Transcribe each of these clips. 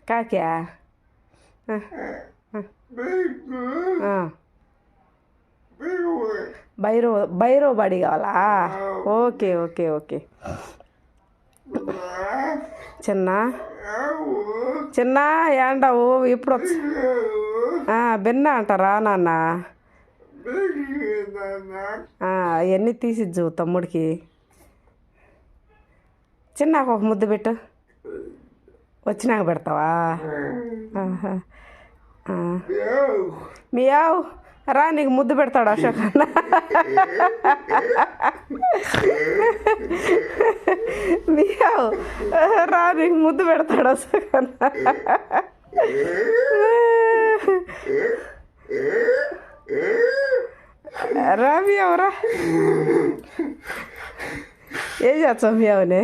కాక్యా బైరో body కావాలా? Okay okay okay. చిన్న చిన్న ఏండవు ఎప్పుడు వచ్చి బిన్న అంటారా నాన్న? అవన్నీ తీసిచ్చు తమ్ముడికి. చిన్నకు ఒక ముద్దు పెట్టు, వచ్చినాక పెడతావా? మియావ్ రా, నీకు ముద్దు పెడతాడు అశోక్ అన్న. మియావ్ రా, నీకు ముద్దు పెడతాడు అశోక్ అన్న. రా మియావ్ రా. ఏం చేస్తావు మియావుని?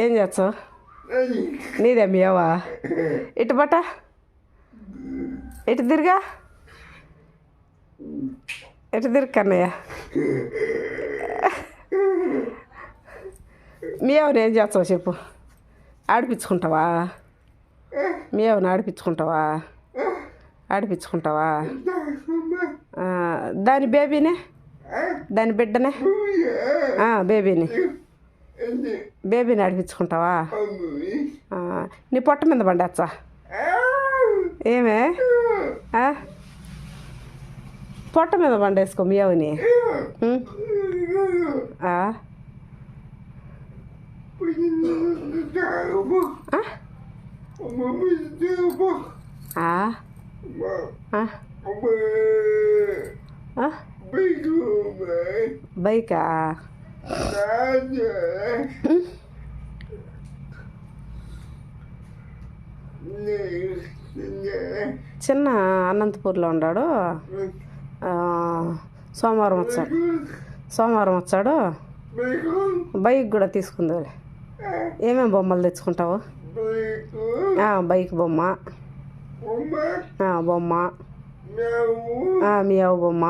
ఏం చేస్తావు? నీదే మియావా? ఇటు బట్ట, ఇటు తిరిగా, ఇటు తిరుగు కన్నయ్య. మియావుని ఏం చేస్తావు చెప్పు? ఆడిపించుకుంటావా? మియావుని ఆడిపించుకుంటావా? ఆడిపించుకుంటావా? దాని బేబీనే, దాని బిడ్డనే, బేబీని ఆడిపించుకుంటావా? నీ పొట్ట మీద పండచ్చా? ఏమే పొట్ట మీద పండేసుకో మియావుని. బైకా? చిన్న అనంతపూర్లో ఉన్నాడు. సోమవారం వచ్చాడు. బైక్ కూడా తీసుకుంది. ఏమేమి బొమ్మలు తెచ్చుకుంటావు? బైక్ బొమ్మ, మియావు బొమ్మ.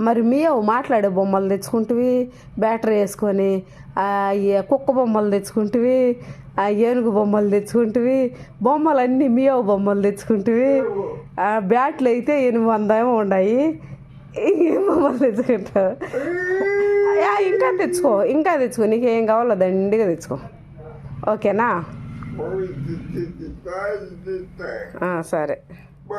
మరి మియావు మాట్లాడే బొమ్మలు తెచ్చుకుంటువి, బ్యాటరీ వేసుకొని. కుక్క బొమ్మలు తెచ్చుకుంటువి, ఏనుగు బొమ్మలు తెచ్చుకుంటువి. బొమ్మలు అన్నీ మియావు బొమ్మలు తెచ్చుకుంటువి. బ్యాట్లు అయితే 800 ఏమో ఉన్నాయి. ఏం బొమ్మలు తెచ్చుకుంటావు? ఇంకా తెచ్చుకో, నీకు ఏం కావాలో దండిగా తెచ్చుకో. ఓకేనా? సరే.